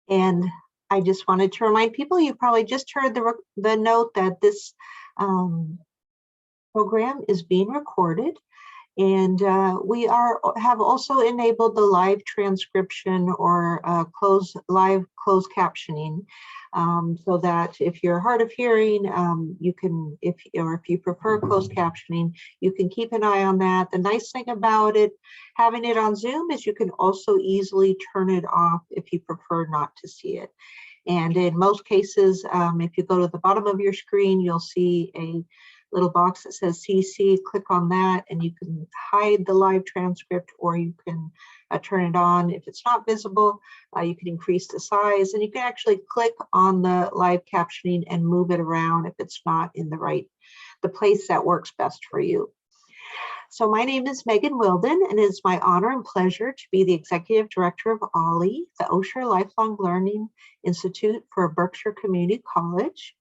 And I just wanted to remind people, you probably just heard the note that this program is being recorded. And we have also enabled the live transcription or live closed captioning, so that if you're hard of hearing, you can, if you prefer closed captioning, you can keep an eye on that. The nice thing about it, having it on Zoom, is you can also easily turn it off if you prefer not to see it. And in most cases, if you go to the bottom of your screen, you'll see a little box that says CC. Click on that and you can hide the live transcript, or you can turn it on. If it's not visible, you can increase the size, and you can actually click on the live captioning and move it around if it's not in the place that works best for you. So my name is Megan Wilden, and it is my honor and pleasure to be the Executive Director of OLLI, the Osher Lifelong Learning Institute for Berkshire Community College.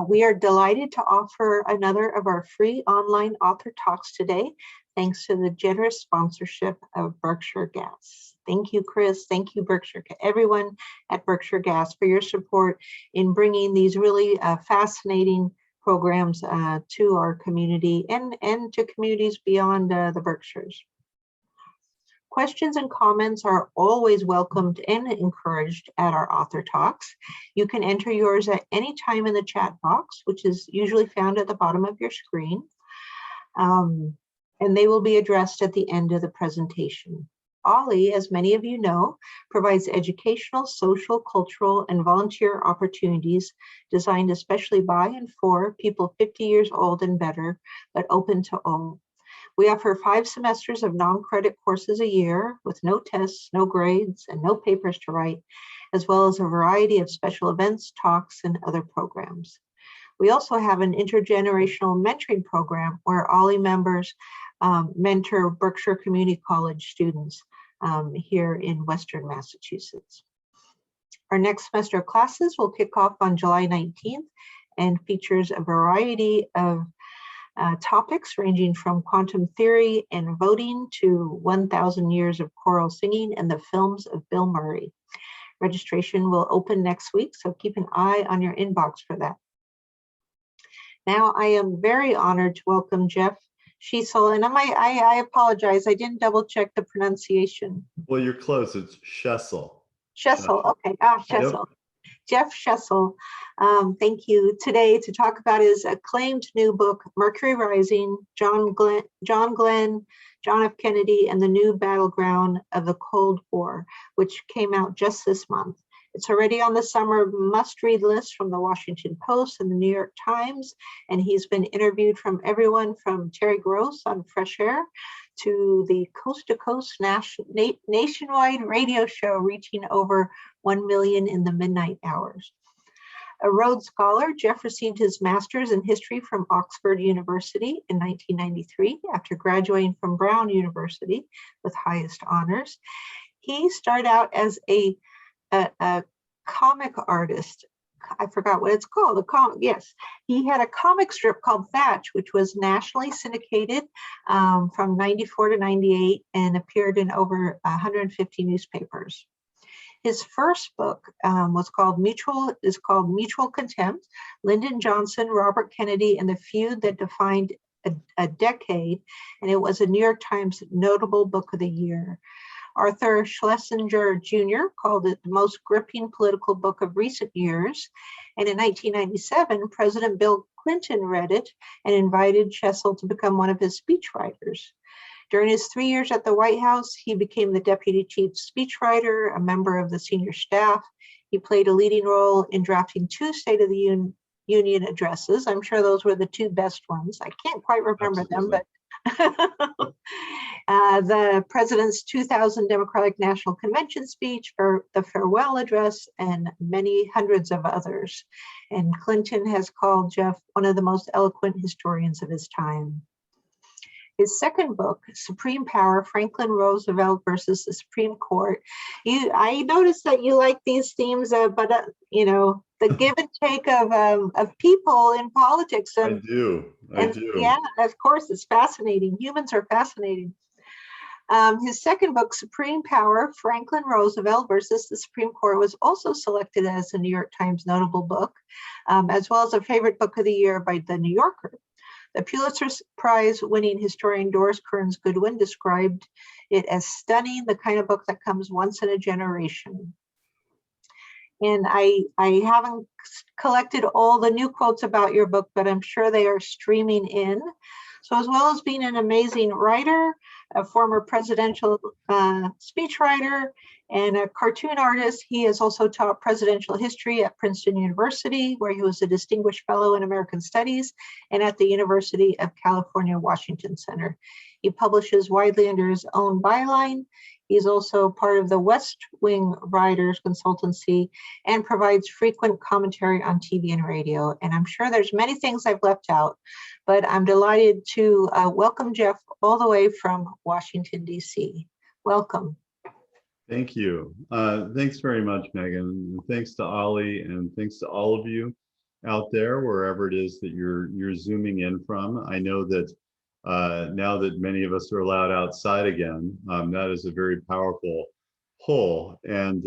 We are delighted to offer another of our free online author talks today, thanks to the generous sponsorship of Berkshire Gas. Thank you, Chris. Thank you, everyone at Berkshire Gas, for your support in bringing these really fascinating programs to our community and to communities beyond the Berkshires. Questions and comments are always welcomed and encouraged at our author talks. You can enter yours at any time in the chat box, which is usually found at the bottom of your screen, and they will be addressed at the end of the presentation. OLLI, as many of you know, provides educational, social, cultural, and volunteer opportunities designed especially by and for people 50 years old and better, but open to all. We offer 5 semesters of non-credit courses a year with no tests, no grades, and no papers to write, as well as a variety of special events, talks, and other programs. We also have an intergenerational mentoring program where OLLI members mentor Berkshire Community College students here in Western Massachusetts. Our next semester of classes will kick off on July 19th and features a variety of topics ranging from quantum theory and voting to 1,000 years of choral singing and the films of Bill Murray. Registration will open next week, so keep an eye on your inbox for that. Now, I am very honored to welcome Jeff Schessel, and I apologize, I didn't double check the pronunciation. Well, you're close, it's Schessel. Schessel, okay, Schessel. Yep. Jeff Schessel, thank you, today to talk about his acclaimed new book, Mercury Rising, John Glenn, John F. Kennedy, and the New Battleground of the Cold War, which came out just this month. It's already on the summer must-read list from the Washington Post and the New York Times, and he's been interviewed from everyone from Terry Gross on Fresh Air to the coast-to-coast nationwide radio show reaching over 1 million in the midnight hours. A Rhodes Scholar, Jeff received his master's in history from Oxford University in 1993 after graduating from Brown University with highest honors. He started out as a comic artist. I forgot what it's called. Yes, he had a comic strip called Thatch, which was nationally syndicated from 94 to 98 and appeared in over 150 newspapers. His first book was called Mutual Contempt, Lyndon Johnson, Robert Kennedy, and the Feud That Defined a Decade, and it was a New York Times Notable Book of the Year. Arthur Schlesinger Jr. called it the most gripping political book of recent years. And in 1997, President Bill Clinton read it and invited Schessel to become one of his speechwriters. During his 3 years at the White House, he became the deputy chief speechwriter, a member of the senior staff. He played a leading role in drafting 2 State of the Union addresses. I'm sure those were the 2 best ones. I can't quite remember Absolutely. them, but the president's 2000 Democratic National Convention speech, for the farewell address, and many hundreds of others. And Clinton has called Jeff one of the most eloquent historians of his time. His second book, Supreme Power, Franklin Roosevelt versus the Supreme Court. I noticed that you like these themes, but you know, the give and take of people in politics. And, I do. Yeah, of course, it's fascinating. Humans are fascinating. His second book, Supreme Power, Franklin Roosevelt versus the Supreme Court, was also selected as a New York Times notable book, as well as a favorite book of the year by the New Yorker. The Pulitzer Prize winning historian Doris Kearns Goodwin described it as stunning, the kind of book that comes once in a generation. And I haven't collected all the new quotes about your book, but I'm sure they are streaming in. So as well as being an amazing writer, a former presidential speechwriter, and a cartoon artist, he has also taught presidential history at Princeton University, where he was a distinguished fellow in American Studies, and at the University of California, Washington Center. He publishes widely under his own byline. He's also part of the West Wing Writers Consultancy and provides frequent commentary on TV and radio. And I'm sure there's many things I've left out, but I'm delighted to welcome Jeff all the way from Washington, D.C. Welcome. Thank you. Thanks very much, Megan. Thanks to Ollie, and thanks to all of you out there, wherever it is that you're zooming in from. I know that now that many of us are allowed outside again, that is a very powerful pull. And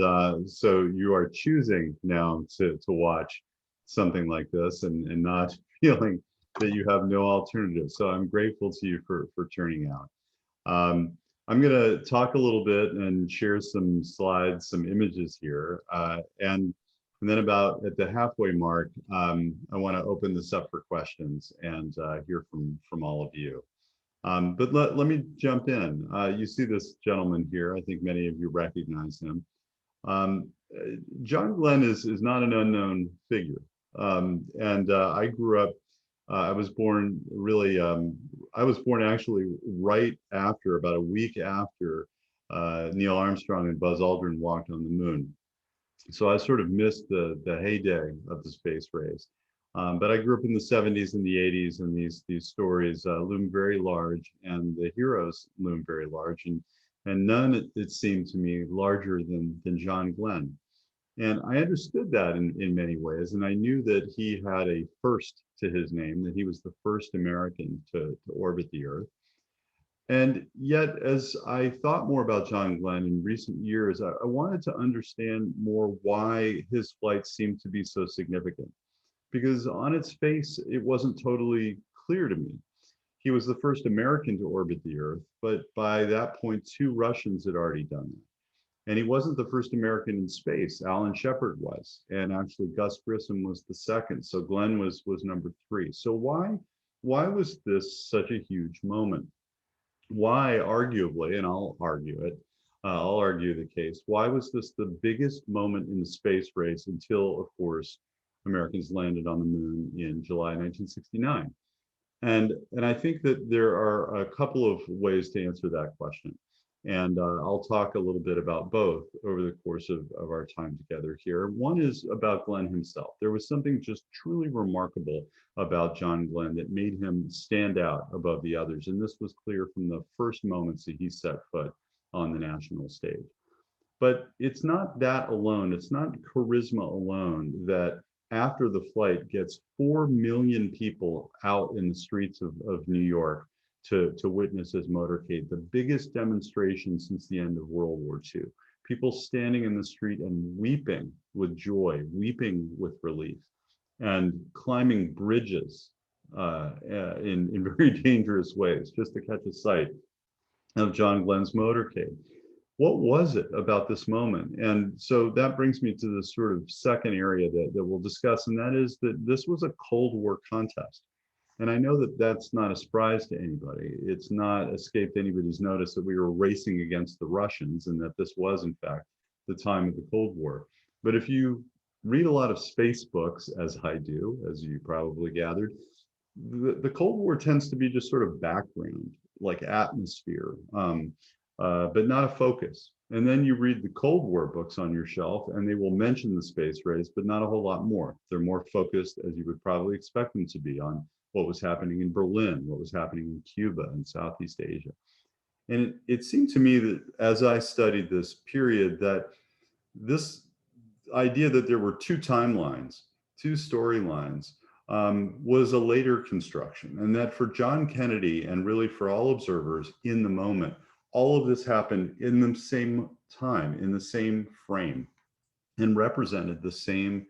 so you are choosing now to watch something like this and not feeling that you have no alternative. So I'm grateful to you for turning out. I'm going to talk a little bit and share some slides, some images here. And then about at the halfway mark, I want to open this up for questions and hear from all of you. But let me jump in. You see this gentleman here. I think many of you recognize him. John Glenn is not an unknown figure. I grew up, I was born really, I was born actually right after, about a week after Neil Armstrong and Buzz Aldrin walked on the moon. So I sort of missed the heyday of the space race. But I grew up in the 70s and the 80s, and these stories loomed very large, and the heroes loomed very large, and none, it seemed to me, larger than John Glenn. And I understood that in many ways, and I knew that he had a first to his name, that he was the first American to orbit the Earth. And yet, as I thought more about John Glenn in recent years, I wanted to understand more why his flight seemed to be so significant. Because on its face, it wasn't totally clear to me. He was the first American to orbit the Earth, but by that point, 2 Russians had already done it. And he wasn't the first American in space. Alan Shepard was, and actually Gus Grissom was the second. So Glenn was number 3. So why was this such a huge moment? Why, arguably, and I'll argue it, I'll argue the case, why was this the biggest moment in the space race until, of course, Americans landed on the moon in July 1969? And I think that there are a couple of ways to answer that question. And I'll talk a little bit about both over the course of our time together here. One is about Glenn himself. There was something just truly remarkable about John Glenn that made him stand out above the others. And this was clear from the first moments that he set foot on the national stage. But it's not that alone. It's not charisma alone that after the flight gets 4 million people out in the streets of New York to witness his motorcade, the biggest demonstration since the end of World War II. People standing in the street and weeping with joy, weeping with relief, and climbing bridges in very dangerous ways just to catch a sight of John Glenn's motorcade. What was it about this moment? And so that brings me to this sort of second area that we'll discuss, and that is that this was a Cold War contest. And I know that that's not a surprise to anybody. It's not escaped anybody's notice that we were racing against the Russians and that this was, in fact, the time of the Cold War. But if you read a lot of space books, as I do, as you probably gathered, the Cold War tends to be just sort of background, like atmosphere, but not a focus. And then you read the Cold War books on your shelf, and they will mention the space race, but not a whole lot more. They're more focused, as you would probably expect them to be, on what was happening in Berlin, what was happening in Cuba and Southeast Asia. And it seemed to me that as I studied this period, that this idea that there were 2 timelines, 2 storylines, was a later construction. And that for John Kennedy, and really for all observers in the moment, all of this happened in the same time, in the same frame, and represented the same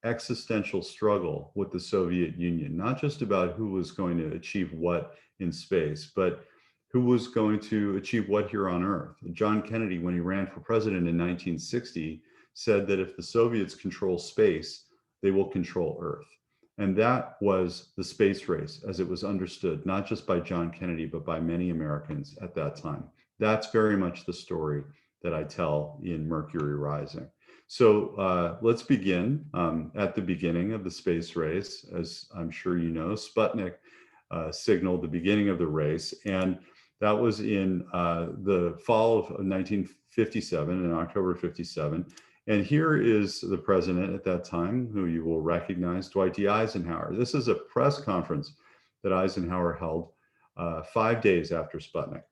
existential struggle with the Soviet Union, not just about who was going to achieve what in space, but who was going to achieve what here on Earth. John Kennedy, when he ran for president in 1960, said that if the Soviets control space, they will control Earth. And that was the space race as it was understood, not just by John Kennedy, but by many Americans at that time. That's very much the story that I tell in Mercury Rising. So let's begin at the beginning of the space race. As I'm sure you know, Sputnik signaled the beginning of the race. And that was in the fall of 1957, in October 57. And here is the president at that time, who you will recognize, Dwight D. Eisenhower. This is a press conference that Eisenhower held 5 days after Sputnik.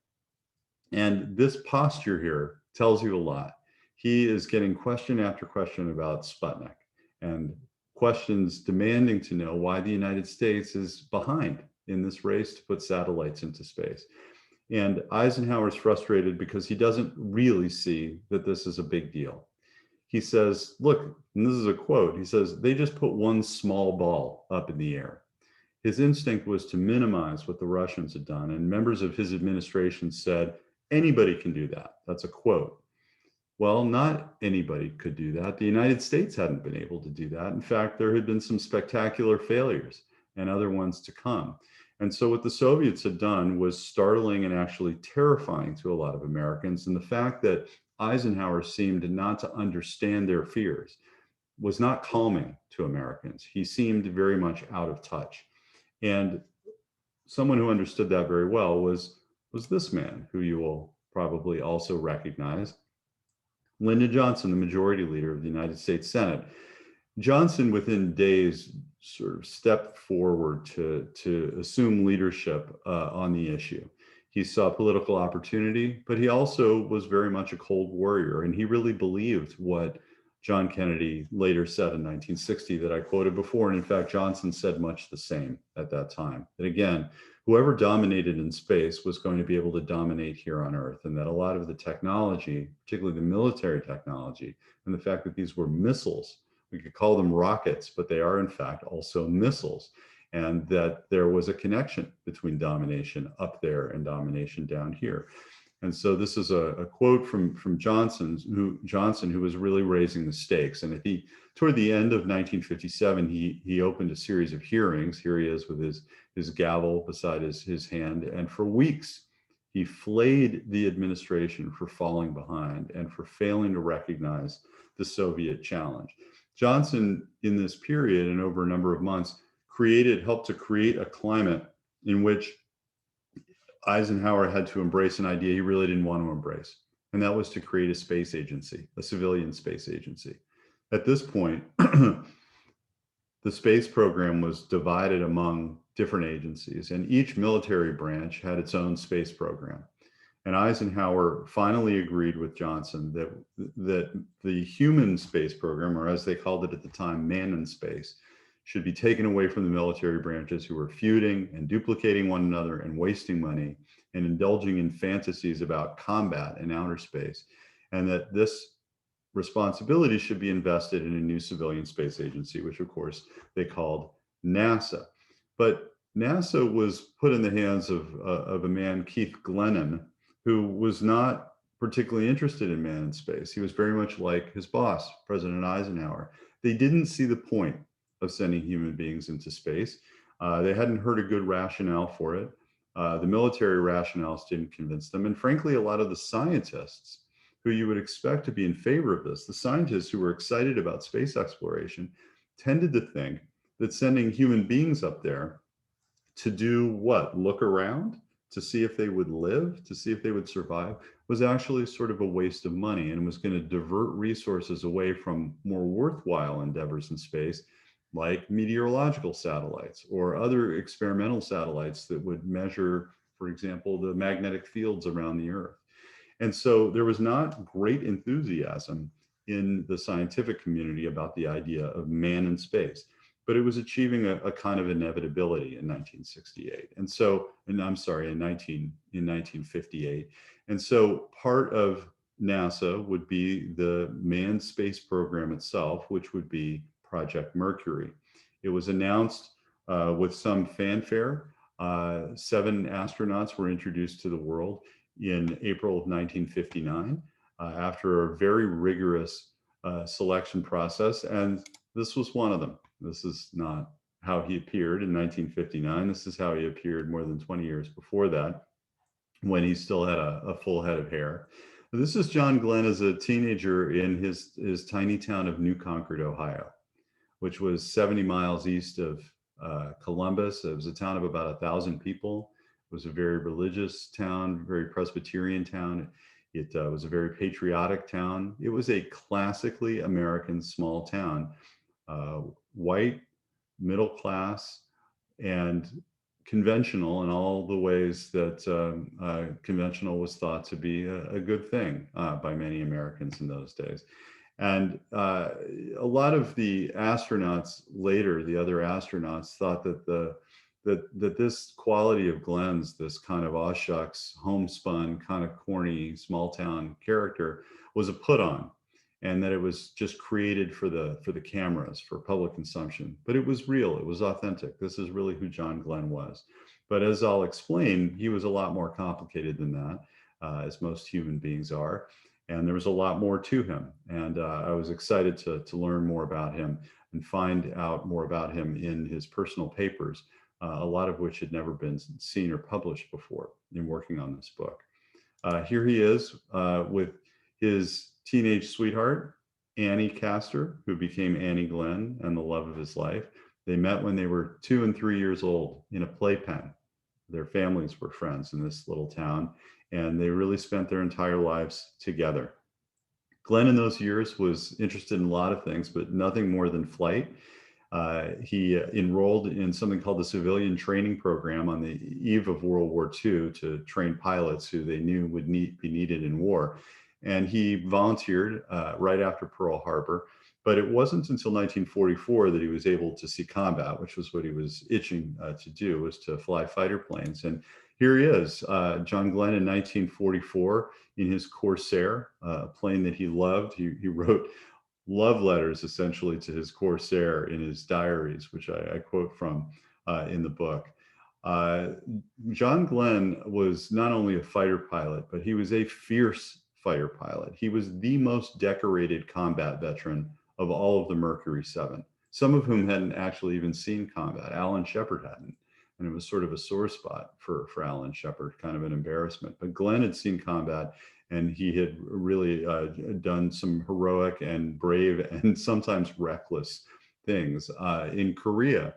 And this posture here tells you a lot. He is getting question after question about Sputnik, and questions demanding to know why the United States is behind in this race to put satellites into space. And Eisenhower's frustrated because he doesn't really see that this is a big deal. He says, look, and this is a quote, he says, they just put one small ball up in the air. His instinct was to minimize what the Russians had done, and members of his administration said, anybody can do that. That's a quote. Well, not anybody could do that. The United States hadn't been able to do that. In fact, there had been some spectacular failures and other ones to come. And so what the Soviets had done was startling and actually terrifying to a lot of Americans. And the fact that Eisenhower seemed not to understand their fears was not calming to Americans. He seemed very much out of touch. And someone who understood that very well was this man, who you will probably also recognize, Lyndon Johnson, the majority leader of the United States Senate. Johnson, within days, sort of stepped forward to assume leadership on the issue. He saw political opportunity, but he also was very much a cold warrior, and he really believed what John Kennedy later said in 1960 that I quoted before. And in fact, Johnson said much the same at that time. That again, whoever dominated in space was going to be able to dominate here on Earth, and that a lot of the technology, particularly the military technology, and the fact that these were missiles, we could call them rockets, but they are in fact also missiles, and that there was a connection between domination up there and domination down here. And so this is a quote from Johnson, who was really raising the stakes. And toward the end of 1957, he opened a series of hearings. Here he is with his gavel beside his hand. And for weeks, he flayed the administration for falling behind and for failing to recognize the Soviet challenge. Johnson, in this period and over a number of months, helped to create a climate in which Eisenhower had to embrace an idea he really didn't want to embrace, and that was to create a space agency, a civilian space agency. At this point, the space program was divided among different agencies, and each military branch had its own space program. And Eisenhower finally agreed with Johnson that the human space program, or as they called it at the time, man in space, should be taken away from the military branches, who were feuding and duplicating one another and wasting money and indulging in fantasies about combat in outer space, and that this responsibility should be invested in a new civilian space agency, which of course they called NASA. But NASA was put in the hands of a man, Keith Glennon, who was not particularly interested in man in space. He was very much like his boss, President Eisenhower. They didn't see the point of sending human beings into space. They hadn't heard a good rationale for it. The military rationales didn't convince them. And frankly, a lot of the scientists who you would expect to be in favor of this, the scientists who were excited about space exploration, tended to think that sending human beings up there to do what? Look around? To see if they would live, to see if they would survive, was actually sort of a waste of money, and was going to divert resources away from more worthwhile endeavors in space, like meteorological satellites or other experimental satellites that would measure, for example, the magnetic fields around the Earth. And so there was not great enthusiasm in the scientific community about the idea of man in space. but it was achieving a kind of inevitability in 1968. And so, and I'm sorry, in 1958. And so part of NASA would be the manned space program itself, which would be Project Mercury. It was announced with some fanfare. 7 astronauts were introduced to the world in April of 1959 after a very rigorous selection process. And this was one of them. This is not how he appeared in 1959. This is how he appeared more than 20 years before that, when he still had a full head of hair. This is John Glenn as a teenager in his tiny town of New Concord, Ohio, which was 70 miles east of Columbus. It was a town of about 1,000 people. It was a very religious town, very Presbyterian town. It was a very patriotic town. It was a classically American small town, white, middle class, and conventional in all the ways that conventional was thought to be a good thing by many Americans in those days. And a lot of the astronauts later, the other astronauts, thought that that this quality of Glenn's, this kind of aw shucks, homespun, kind of corny, small town character, was a put on, and that it was just created for the cameras, for public consumption. But it was real, it was authentic. This is really who John Glenn was. But as I'll explain, he was a lot more complicated than that, as most human beings are. And there was a lot more to him. And I was excited to learn more about him and find out more about him in his personal papers, a lot of which had never been seen or published before in working on this book. Here he is with his teenage sweetheart, Annie Castor, who became Annie Glenn and the love of his life. They met when they were 2 and 3 years old in a playpen. Their families were friends in this little town, and they really spent their entire lives together. Glenn in those years was interested in a lot of things, but nothing more than flight. He enrolled in something called the Civilian Training Program on the eve of World War II to train pilots who they knew would be needed in war. And he volunteered right after Pearl Harbor. But it wasn't until 1944 that he was able to see combat, which was what he was itching to do, was to fly fighter planes. And here he is, John Glenn in 1944 in his Corsair, a plane that he loved. He wrote love letters essentially to his Corsair in his diaries, which I quote from in the book. John Glenn was not only a fighter pilot, but he was a fierce fighter pilot. He was the most decorated combat veteran of all of the Mercury 7, some of whom hadn't actually even seen combat. Alan Shepard hadn't, and it was sort of a sore spot for Alan Shepard, kind of an embarrassment. But Glenn had seen combat, and he had really done some heroic and brave and sometimes reckless things. In Korea,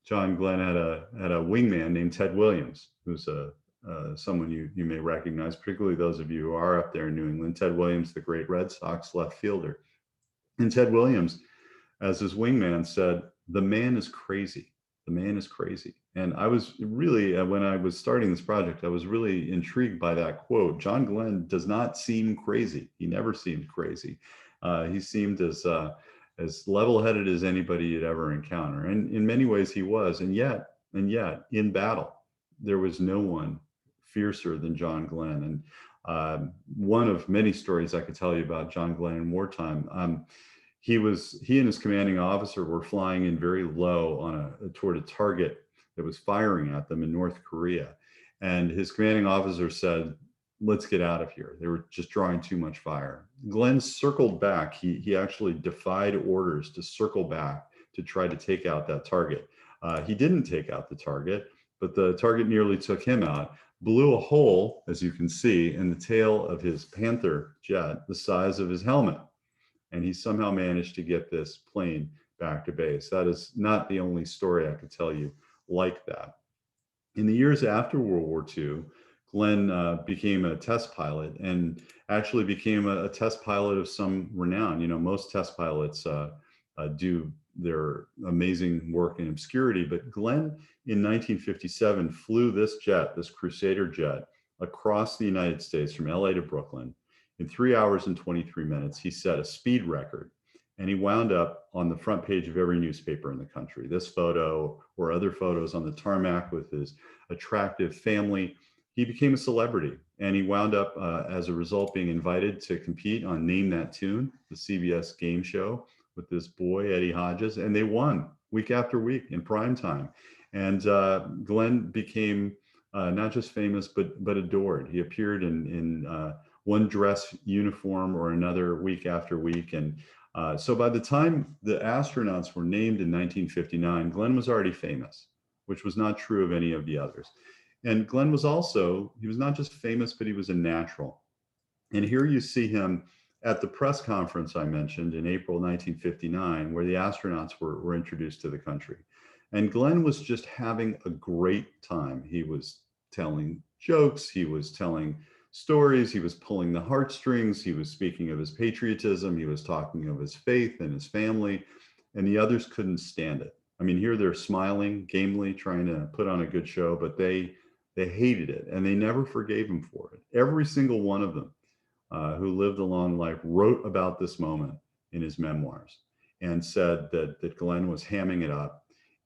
John Glenn had a wingman named Ted Williams, who's someone you may recognize, particularly those of you who are up there in New England. Ted Williams, the great Red Sox left fielder. And Ted Williams, as his wingman, said, "The man is crazy. The man is crazy." And I was really, when I was starting this project, I was really intrigued by that quote. John Glenn does not seem crazy. He never seemed crazy. He seemed as level-headed as anybody you'd ever encounter. And in many ways he was. And yet, in battle, there was no one fiercer than John Glenn. And one of many stories I could tell you about John Glenn in wartime, he and his commanding officer were flying in very low toward a target that was firing at them in North Korea. And his commanding officer said, "Let's get out of here. They were just drawing too much fire." Glenn circled back. He actually defied orders to circle back to try to take out that target. He didn't take out the target, but the target nearly took him out, blew a hole, as you can see, in the tail of his Panther jet, the size of his helmet. And he somehow managed to get this plane back to base. That is not the only story I could tell you like that. In the years after World War II, Glenn became a test pilot and actually became a test pilot of some renown. You know, most test pilots do their amazing work in obscurity, but Glenn in 1957 flew this jet, this Crusader jet, across the United States from LA to Brooklyn. In 3 hours and 23 minutes, he set a speed record. And he wound up on the front page of every newspaper in the country. This photo or other photos on the tarmac with his attractive family. He became a celebrity, and he wound up, as a result, being invited to compete on Name That Tune, the CBS game show with this boy, Eddie Hodges, and they won week after week in prime time. And Glenn became not just famous, but adored. He appeared in one dress uniform or another week after week. And so by the time the astronauts were named in 1959, Glenn was already famous, which was not true of any of the others. And Glenn was also, he was not just famous, but he was a natural. And here you see him at the press conference I mentioned in April 1959, where the astronauts were introduced to the country. And Glenn was just having a great time. He was telling jokes, he was telling stories, he was pulling the heartstrings, he was speaking of his patriotism, he was talking of his faith and his family, and the others couldn't stand it. I mean, here they're smiling gamely, trying to put on a good show, but they hated it, and they never forgave him for it. Every single one of them who lived a long life wrote about this moment in his memoirs and said that Glenn was hamming it up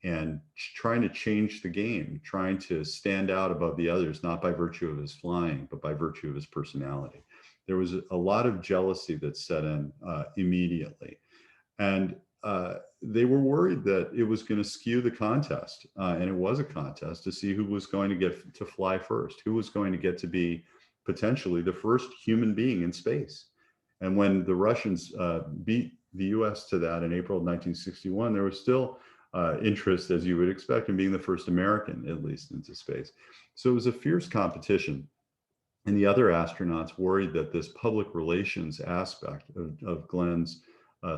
and trying to change the game, trying to stand out above the others, not by virtue of his flying, but by virtue of his personality. There was a lot of jealousy that set in immediately. And they were worried that it was going to skew the contest. And it was a contest to see who was going to get to fly first, who was going to get to be potentially the first human being in space. And when the Russians beat the US to that in April of 1961, there was still interest, as you would expect, in being the first American, at least, into space. So it was a fierce competition. And the other astronauts worried that this public relations aspect of Glenn's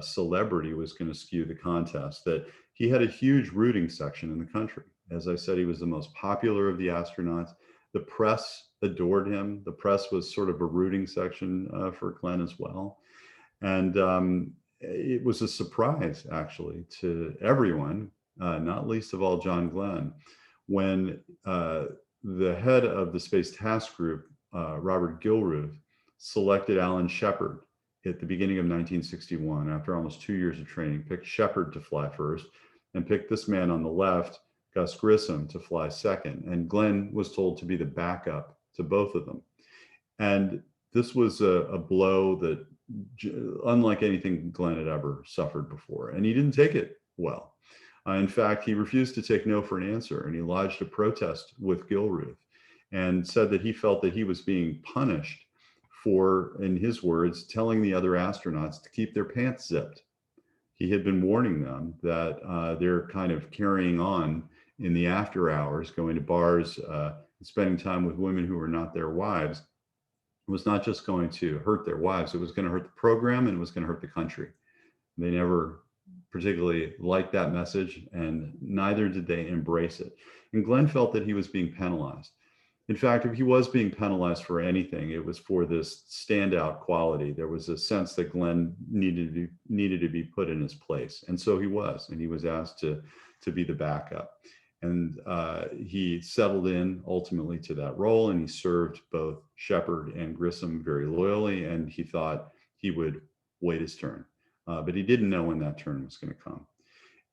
celebrity was going to skew the contest, that he had a huge rooting section in the country. As I said, he was the most popular of the astronauts. The press adored him. The press was sort of a rooting section for Glenn as well. And it was a surprise, actually, to everyone, not least of all John Glenn, when the head of the Space Task Group, Robert Gilruth, selected Alan Shepard at the beginning of 1961, after almost 2 years of training, picked Shepard to fly first, and picked this man on the left, Gus Grissom, to fly second. And Glenn was told to be the backup to both of them. And this was a blow that, unlike anything Glenn had ever suffered before, and he didn't take it well. In fact, he refused to take no for an answer, and he lodged a protest with Gilruth and said that he felt that he was being punished for, in his words, telling the other astronauts to keep their pants zipped. He had been warning them that they're kind of carrying on in the after hours, going to bars, spending time with women who were not their wives. It was not just going to hurt their wives, it was going to hurt the program, and it was going to hurt the country. They never particularly liked that message, and neither did they embrace it. And Glenn felt that he was being penalized. In fact, if he was being penalized for anything, it was for this standout quality. There was a sense that Glenn needed to be put in his place. And so he was, and he was asked to be the backup. And he settled in ultimately to that role, and he served both Shepard and Grissom very loyally, and he thought he would wait his turn. But he didn't know when that turn was going to come.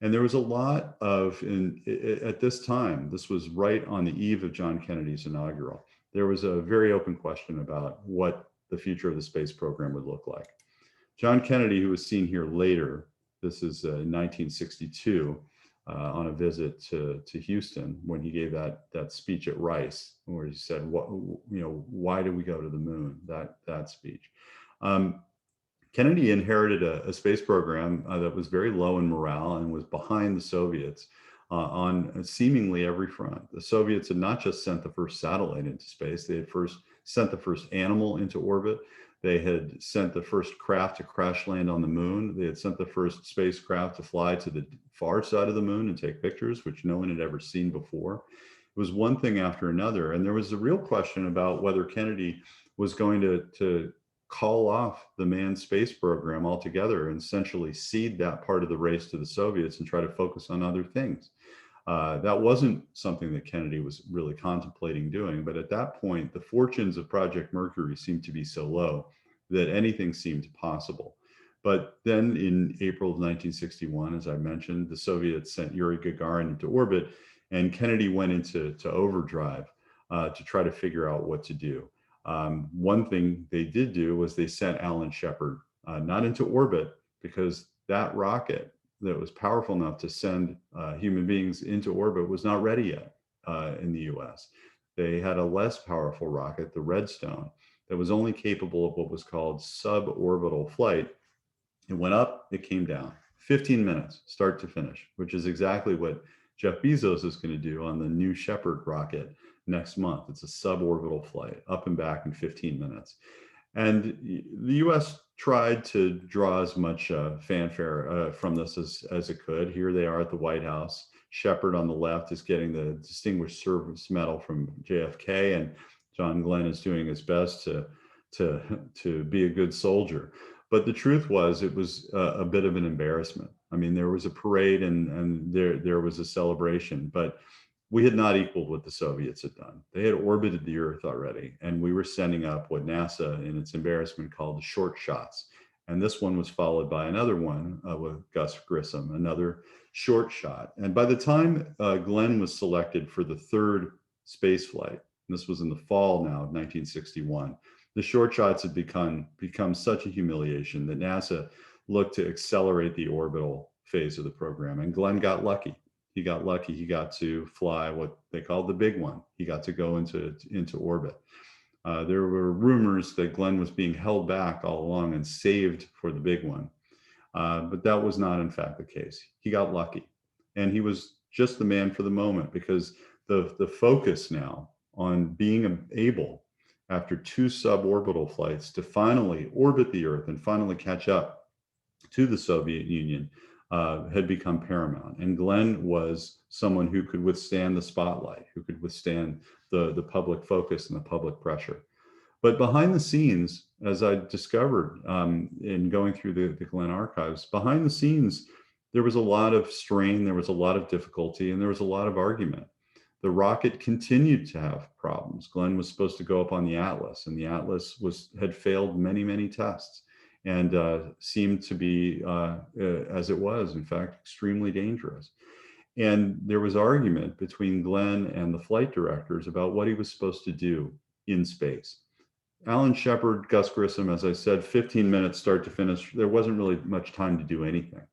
And there was a lot of, at this time, this was right on the eve of John Kennedy's inaugural, there was a very open question about what the future of the space program would look like. John Kennedy, who was seen here later, this is in 1962, on a visit to Houston, when he gave that speech at Rice, where he said, why do we go to the moon? That speech. Kennedy inherited a space program that was very low in morale and was behind the Soviets on seemingly every front. The Soviets had not just sent the first satellite into space, they had first sent the first animal into orbit. They had sent the first craft to crash land on the moon. They had sent the first spacecraft to fly to the far side of the moon and take pictures, which no one had ever seen before. It was one thing after another. And there was a real question about whether Kennedy was going to call off the manned space program altogether and essentially cede that part of the race to the Soviets and try to focus on other things. That wasn't something that Kennedy was really contemplating doing, but at that point, the fortunes of Project Mercury seemed to be so low that anything seemed possible. But then in April of 1961, as I mentioned, the Soviets sent Yuri Gagarin into orbit, and Kennedy went into overdrive to try to figure out what to do. One thing they did do was they sent Alan Shepard not into orbit, because that rocket that was powerful enough to send human beings into orbit was not ready yet in the US. They had a less powerful rocket, the Redstone, that was only capable of what was called suborbital flight. It went up, it came down. 15 minutes, start to finish, which is exactly what Jeff Bezos is going to do on the New Shepard rocket next month. It's a suborbital flight, up and back in 15 minutes. And the US tried to draw as much fanfare from this as it could. Here they are at the White House. Shepard on the left is getting the Distinguished Service Medal from JFK, and John Glenn is doing his best to be a good soldier. But the truth was, it was a bit of an embarrassment. I mean, there was a parade and there was a celebration, but we had not equaled what the Soviets had done. They had orbited the Earth already, and we were sending up what NASA, in its embarrassment, called the short shots. And this one was followed by another one with Gus Grissom, another short shot. And by the time Glenn was selected for the third space flight, this was in the fall now of 1961, the short shots had become such a humiliation that NASA looked to accelerate the orbital phase of the program. And Glenn got lucky. He got lucky. He got to fly what they called the big one. He got to go into orbit. There were rumors that Glenn was being held back all along and saved for the big one. But that was not, in fact, the case. He got lucky. And he was just the man for the moment, because the focus now on being able, after 2 suborbital flights, to finally orbit the Earth and finally catch up to the Soviet Union had become paramount. And Glenn was someone who could withstand the spotlight, who could withstand the public focus and the public pressure. But behind the scenes, as I discovered in going through the Glenn archives, behind the scenes, there was a lot of strain, there was a lot of difficulty, and there was a lot of argument. The rocket continued to have problems. Glenn was supposed to go up on the Atlas, and the Atlas had failed many, many tests, and seemed to be, as it was, in fact, extremely dangerous. And there was argument between Glenn and the flight directors about what he was supposed to do in space. Alan Shepard, Gus Grissom, as I said, 15 minutes start to finish. There wasn't really much time to do anything.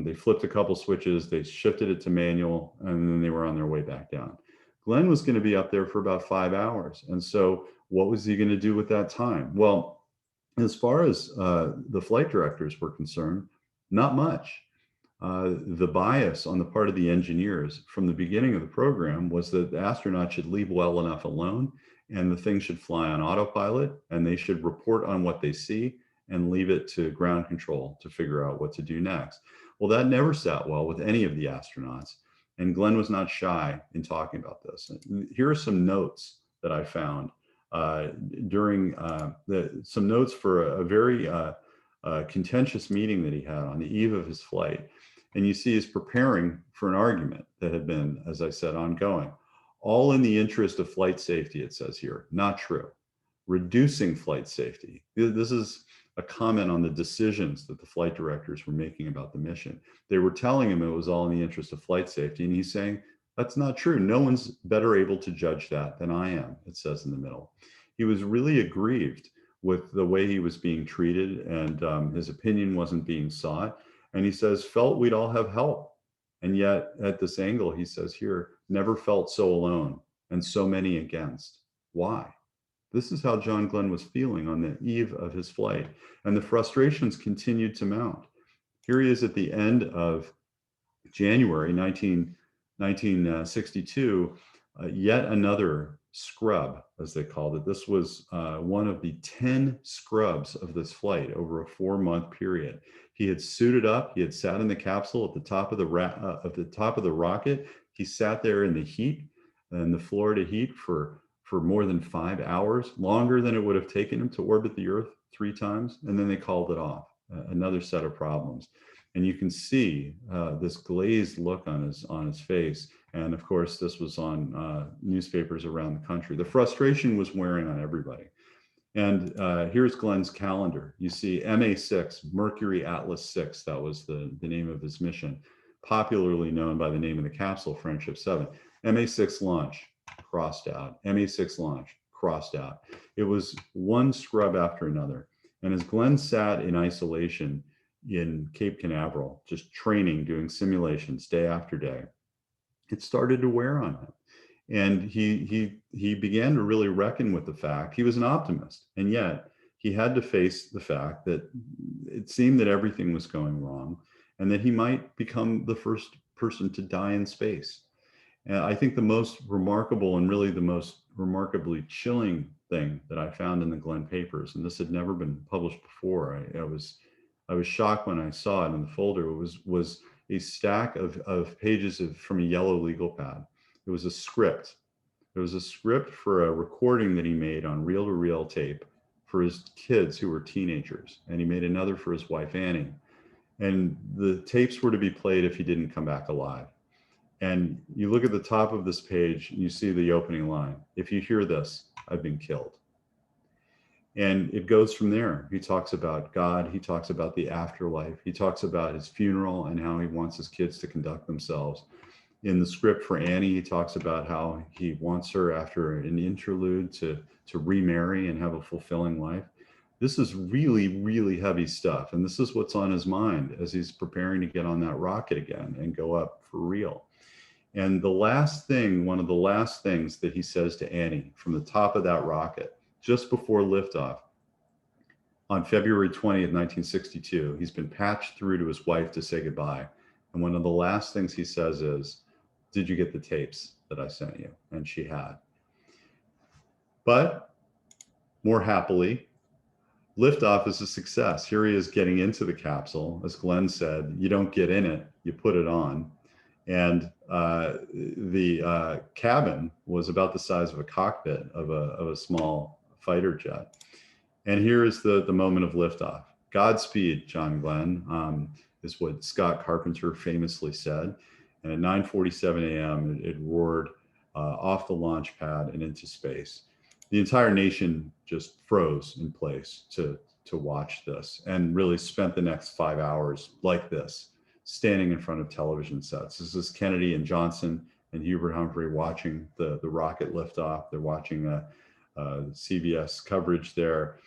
They flipped a couple switches, they shifted it to manual, and then they were on their way back down. Glenn was going to be up there for about 5 hours. And so what was he going to do with that time? Well, as far as the flight directors were concerned, not much. The bias on the part of the engineers from the beginning of the program was that the astronauts should leave well enough alone, and the thing should fly on autopilot, and they should report on what they see and leave it to ground control to figure out what to do next. Well, that never sat well with any of the astronauts, and Glenn was not shy in talking about this. Here are some notes that I found during some notes for a very contentious meeting that he had on the eve of his flight. And you see he's preparing for an argument that had been, as I said, ongoing. All in the interest of flight safety, it says here. Not true. Reducing flight safety. This is a comment on the decisions that the flight directors were making about the mission. They were telling him it was all in the interest of flight safety, and he's saying, that's not true. No one's better able to judge that than I am, it says in the middle. He was really aggrieved with the way he was being treated, and his opinion wasn't being sought. And he says, felt we'd all have help. And yet at this angle, he says here, never felt so alone and so many against. Why? This is how John Glenn was feeling on the eve of his flight. And the frustrations continued to mount. Here he is at the end of January 1962, yet another scrub, as they called it. This was one of the 10 scrubs of this flight over a 4-month period. He had suited up. He had sat in the capsule at the top of the rocket. He sat there in the heat, in the Florida heat, for more than 5 hours, longer than it would have taken him to orbit the Earth 3 times. And then they called it off. Another set of problems. And you can see this glazed look on his face. And of course, this was on newspapers around the country. The frustration was wearing on everybody. And here's Glenn's calendar. You see MA6, Mercury Atlas 6, that was the name of his mission, popularly known by the name of the capsule, Friendship 7. MA6 launch, crossed out. MA6 launch, crossed out. It was one scrub after another. And as Glenn sat in isolation in Cape Canaveral, just training, doing simulations day after day, it started to wear on him. And he began to really reckon with the fact he was an optimist, and yet he had to face the fact that it seemed that everything was going wrong, and that he might become the first person to die in space. And I think the most remarkable and really the most remarkably chilling thing that I found in the Glenn papers, and this had never been published before, I was shocked when I saw it in the folder, was a stack of pages from a yellow legal pad. It was a script. It was a script for a recording that he made on reel-to-reel tape for his kids who were teenagers. And he made another for his wife, Annie. And the tapes were to be played if he didn't come back alive. And you look at the top of this page, and you see the opening line. If you hear this, I've been killed. And it goes from there. He talks about God. He talks about the afterlife. He talks about his funeral and how he wants his kids to conduct themselves. In the script for Annie, he talks about how he wants her, after an interlude, to remarry and have a fulfilling life. This is really, really heavy stuff. And this is what's on his mind as he's preparing to get on that rocket again and go up for real. And the last thing, one of the last things that he says to Annie from the top of that rocket, just before liftoff, on February 20th, 1962, he's been patched through to his wife to say goodbye. And one of the last things he says is, "Did you get the tapes that I sent you?" And she had. But more happily, liftoff is a success. Here he is getting into the capsule. As Glenn said, you don't get in it, you put it on. And the cabin was about the size of a cockpit of a small fighter jet. And here is the moment of liftoff. Godspeed, John Glenn, is what Scott Carpenter famously said. And at 9:47 a.m., it roared off the launch pad and into space. The entire nation just froze in place to watch this, and really spent the next 5 hours like this, standing in front of television sets. This is Kennedy and Johnson and Hubert Humphrey watching the rocket lift off. They're watching CBS coverage there.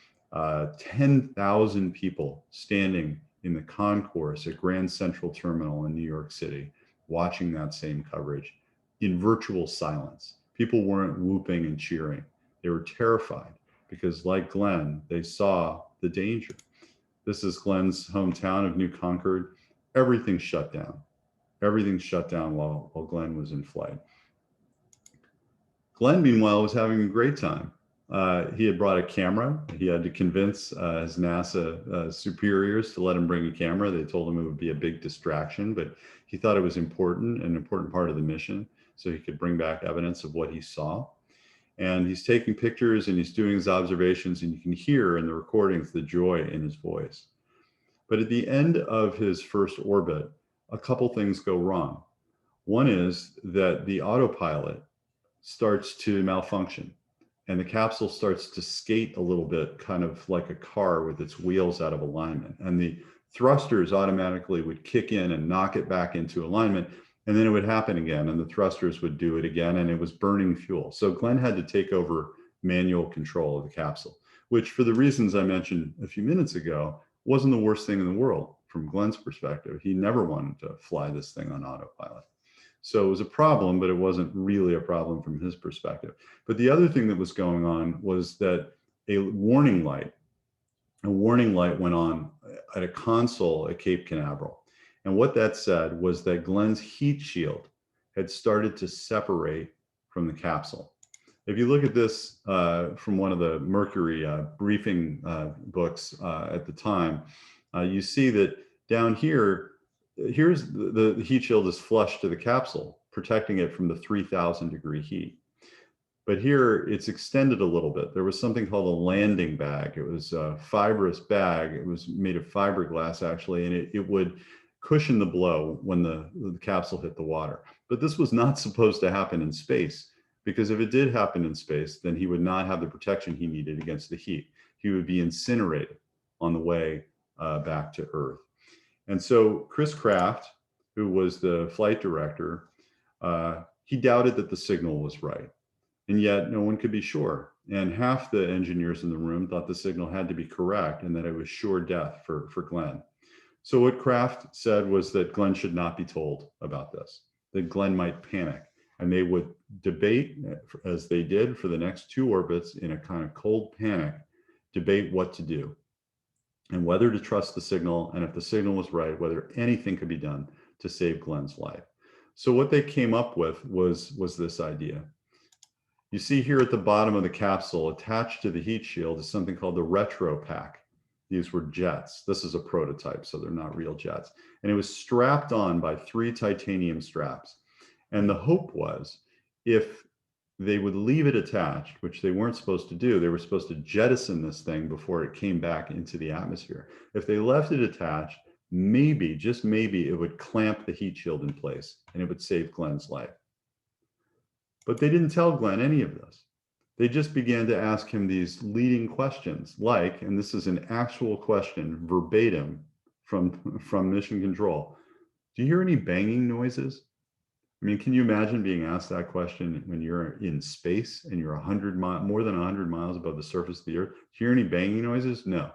10,000 people standing in the concourse at Grand Central Terminal in New York City, watching that same coverage in virtual silence. People weren't whooping and cheering. They were terrified because, like Glenn, they saw the danger. This is Glenn's hometown of New Concord. Everything shut down. Everything shut down while Glenn was in flight. Glenn, meanwhile, was having a great time. He had brought a camera. He had to convince his NASA superiors to let him bring a camera. They told him it would be a big distraction, but he thought it was important, an important part of the mission, so he could bring back evidence of what he saw. And he's taking pictures and he's doing his observations, and you can hear in the recordings the joy in his voice. But at the end of his first orbit, a couple things go wrong. One is that the autopilot starts to malfunction, and the capsule starts to skate a little bit, kind of like a car with its wheels out of alignment. And the thrusters automatically would kick in and knock it back into alignment. And then it would happen again, and the thrusters would do it again, and it was burning fuel. So Glenn had to take over manual control of the capsule, which, for the reasons I mentioned a few minutes ago, wasn't the worst thing in the world from Glenn's perspective. He never wanted to fly this thing on autopilot. So it was a problem, but it wasn't really a problem from his perspective. But the other thing that was going on was that a warning light went on at a console at Cape Canaveral. And what that said was that Glenn's heat shield had started to separate from the capsule. If you look at this from one of the Mercury briefing books at the time, you see that down here, here's the heat shield is flush to the capsule, protecting it from the 3,000 degree heat. But here it's extended a little bit. There was something called a landing bag. It was a fibrous bag. It was made of fiberglass, actually, and it would cushion the blow when the capsule hit the water. But this was not supposed to happen in space, because if it did happen in space, then he would not have the protection he needed against the heat. he would be incinerated on the way back to Earth. And so Chris Kraft, who was the flight director, he doubted that the signal was right. And yet no one could be sure. And half the engineers in the room thought the signal had to be correct and that it was sure death for Glenn. So what Kraft said was that Glenn should not be told about this, that Glenn might panic. And they would debate, as they did for the next 2 orbits in a kind of cold panic, debate what to do and whether to trust the signal. And if the signal was right, whether anything could be done to save Glenn's life. So what they came up with was this idea. You see here at the bottom of the capsule, attached to the heat shield, is something called the retro pack. These were jets. This is a prototype, so they're not real jets. And it was strapped on by 3 titanium straps. And the hope was, if they would leave it attached, which they weren't supposed to do, they were supposed to jettison this thing before it came back into the atmosphere. If they left it attached, maybe, just maybe, it would clamp the heat shield in place and it would save Glenn's life. But they didn't tell Glenn any of this. They just began to ask him these leading questions like, and this is an actual question verbatim from Mission Control, do you hear any banging noises? I mean, can you imagine being asked that question when you're in space and you're more than 100 miles above the surface of the Earth? Do you hear any banging noises? No.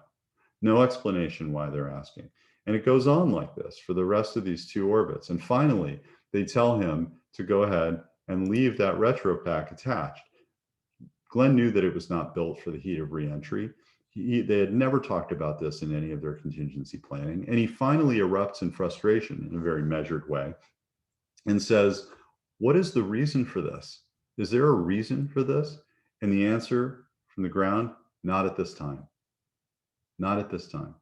No explanation why they're asking. And it goes on like this for the rest of these 2 orbits. And finally, they tell him to go ahead and leave that retro pack attached. Glenn knew that it was not built for the heat of reentry. They had never talked about this in any of their contingency planning. And he finally erupts in frustration in a very measured way and says, what is the reason for this? Is there a reason for this? And the answer from the ground, not at this time. Not at this time.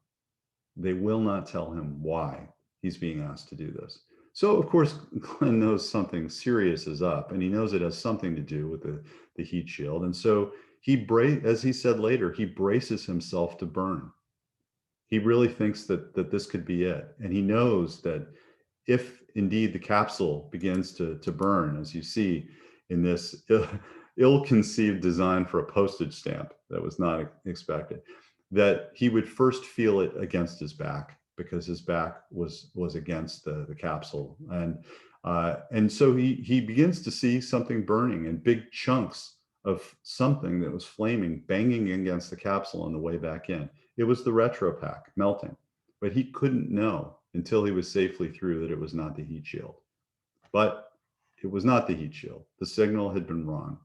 They will not tell him why he's being asked to do this. So, of course, Glenn knows something serious is up, and he knows it has something to do with the heat shield. And so as he said later, he braces himself to burn. He really thinks that this could be it. And he knows that if indeed the capsule begins to burn, as you see in this ill-conceived design for a postage stamp that was not expected, that he would first feel it against his back, because his back was against the capsule. And so he begins to see something burning and big chunks of something that was flaming, banging against the capsule on the way back in. It was the retro pack melting, but he couldn't know until he was safely through that it was not the heat shield. But it was not the heat shield. The signal had been wrong.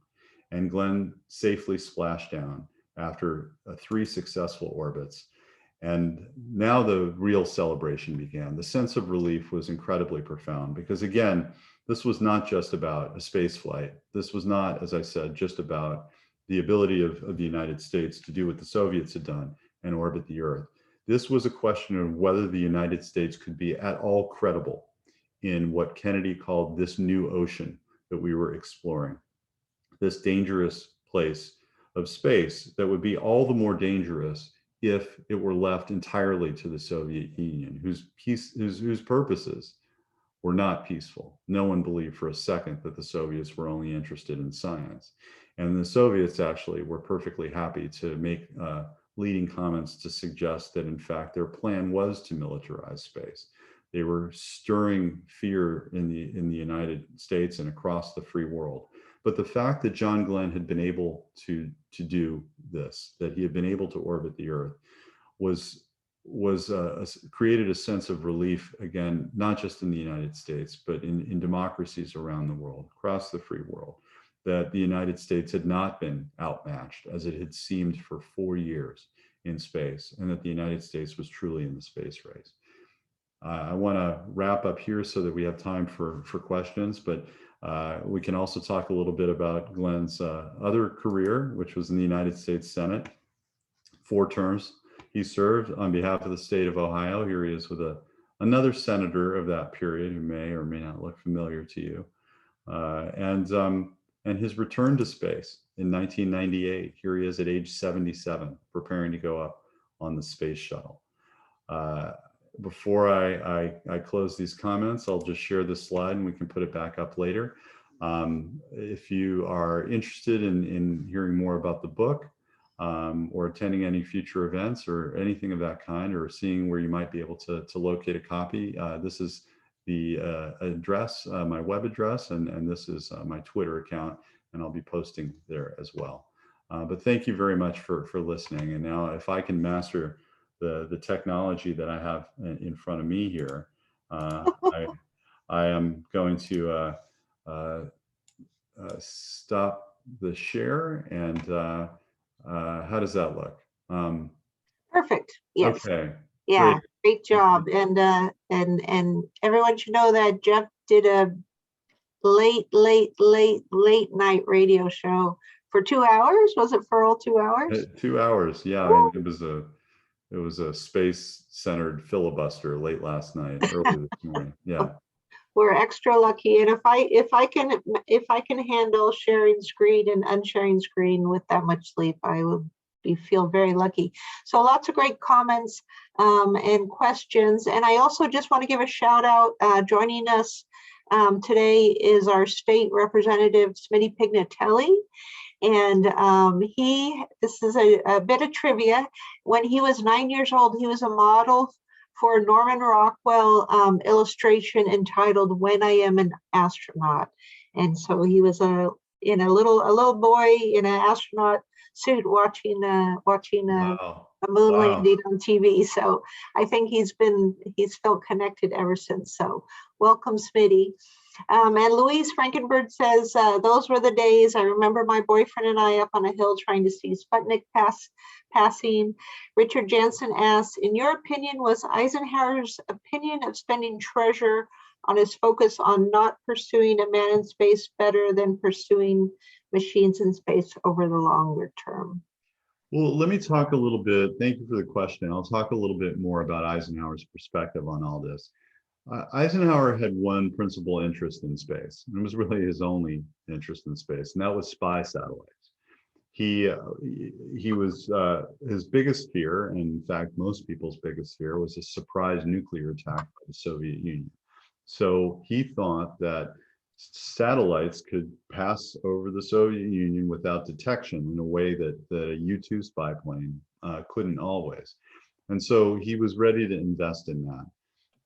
And Glenn safely splashed down after 3 successful orbits. And now the real celebration began. The sense of relief was incredibly profound because, again, this was not just about a space flight. This was not, as I said, just about the ability of the United States to do what the Soviets had done and orbit the Earth. This was a question of whether the United States could be at all credible in what Kennedy called this new ocean that we were exploring, this dangerous place of space that would be all the more dangerous if it were left entirely to the Soviet Union, whose purposes were not peaceful. No one believed for a second that the Soviets were only interested in science. And the Soviets actually were perfectly happy to make leading comments to suggest that, in fact, their plan was to militarize space. They were stirring fear in the United States and across the free world. But the fact that John Glenn had been able to do this, that he had been able to orbit the Earth, created a sense of relief, again, not just in the United States, but in democracies around the world, across the free world, that the United States had not been outmatched as it had seemed for 4 years in space, and that the United States was truly in the space race. I want to wrap up here so that we have time for questions, but we can also talk a little bit about Glenn's other career, which was in the United States Senate. 4 terms he served on behalf of the state of Ohio. Here he is with another senator of that period who may or may not look familiar to you. And his return to space in 1998. Here he is at age 77, preparing to go up on the space shuttle. Before I close these comments, I'll just share this slide and we can put it back up later. If you are interested in hearing more about the book, or attending any future events or anything of that kind, or seeing where you might be able to locate a copy, this is the address, my web address, and this is my Twitter account, and I'll be posting there as well. But thank you very much for listening. And now, if I can master the technology that I have in front of me here, I am going to stop the share. And how does that look? Perfect. Yes. Okay. Yeah. Great. Great job. And everyone should know that Jeff did a late night radio show for 2 hours. Was it for all 2 hours? 2 hours. Yeah. I mean, it was a space-centered filibuster late last night, early this morning. Yeah. We're extra lucky, and if I can handle sharing screen and unsharing screen with that much sleep, I will feel very lucky. So lots of great comments and questions, and I also just want to give a shout out. Joining us today is our state representative, Smitty Pignatelli. And this is a bit of trivia. When he was 9 years old, he was a model for Norman Rockwell illustration entitled "When I Am an Astronaut." And so he was a little boy in an astronaut suit watching Wow. a moon landing on TV. So I think he's felt connected ever since. So welcome, Smitty. And Louise Frankenberg says, those were the days. I remember my boyfriend and I up on a hill trying to see Sputnik passing. Richard Jansen asks, in your opinion, was Eisenhower's opinion of spending treasure on his focus on not pursuing a man in space better than pursuing machines in space over the longer term? Well, let me talk a little bit. Thank you for the question. I'll talk a little bit more about Eisenhower's perspective on all this. Eisenhower had one principal interest in space, and it was really his only interest in space, and that was spy satellites. He was his biggest fear, and in fact, most people's biggest fear, was a surprise nuclear attack by the Soviet Union. So he thought that satellites could pass over the Soviet Union without detection in a way that a U-2 spy plane couldn't always. And so he was ready to invest in that.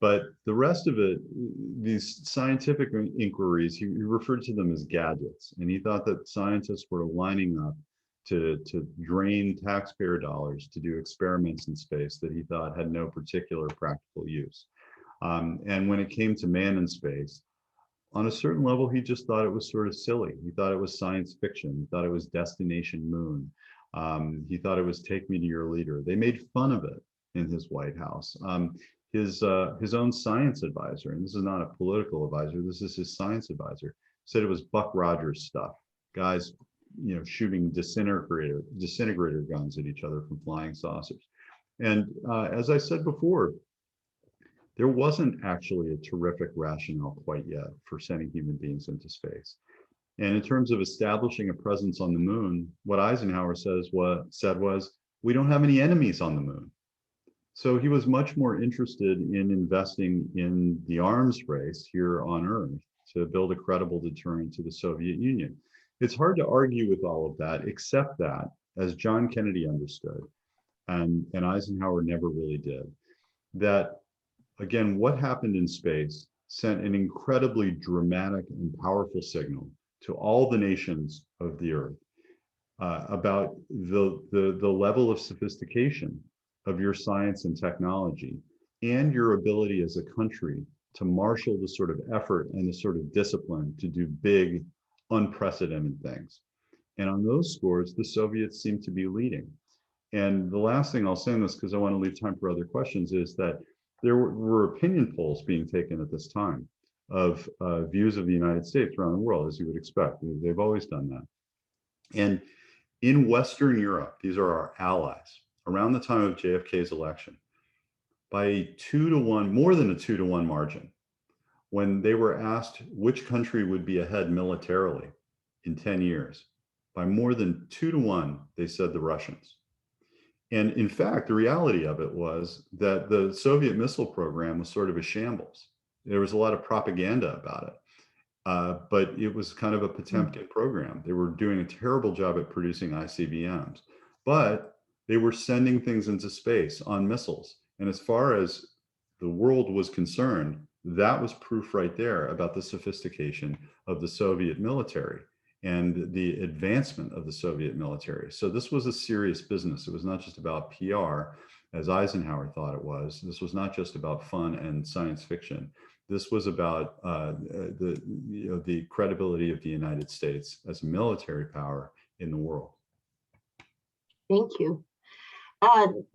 But the rest of it, these scientific inquiries, he referred to them as gadgets. And he thought that scientists were lining up to drain taxpayer dollars to do experiments in space that he thought had no particular practical use. And when it came to man in space, on a certain level, he just thought it was sort of silly. He thought it was science fiction. He thought it was Destination Moon. He thought it was Take Me to Your Leader. They made fun of it in his White House. His own science advisor, and this is not a political advisor, this is his science advisor, said it was Buck Rogers stuff. Guys, shooting disintegrator guns at each other from flying saucers. And as I said before, there wasn't actually a terrific rationale quite yet for sending human beings into space. And in terms of establishing a presence on the moon, what Eisenhower said was, we don't have any enemies on the moon. So he was much more interested in investing in the arms race here on Earth to build a credible deterrent to the Soviet Union. It's hard to argue with all of that, except that, as John Kennedy understood, and Eisenhower never really did, that, again, what happened in space sent an incredibly dramatic and powerful signal to all the nations of the Earth about the level of sophistication of your science and technology, and your ability as a country to marshal the sort of effort and the sort of discipline to do big, unprecedented things. And on those scores, the Soviets seem to be leading. And the last thing I'll say on this, because I want to leave time for other questions, is that there were opinion polls being taken at this time of views of the United States around the world, as you would expect. They've always done that. And in Western Europe, these are our allies, around the time of JFK's election, by a 2-to-1, more than a 2-to-1 margin, when they were asked which country would be ahead militarily in 10 years, by more than 2-to-1, they said the Russians. And in fact, the reality of it was that the Soviet missile program was sort of a shambles. There was a lot of propaganda about it, but it was kind of a Potemkin program. They were doing a terrible job at producing ICBMs. but they were sending things into space on missiles. And as far as the world was concerned, that was proof right there about the sophistication of the Soviet military and the advancement of the Soviet military. So this was a serious business. It was not just about PR, as Eisenhower thought it was. This was not just about fun and science fiction. This was about the credibility of the United States as a military power in the world. Thank you.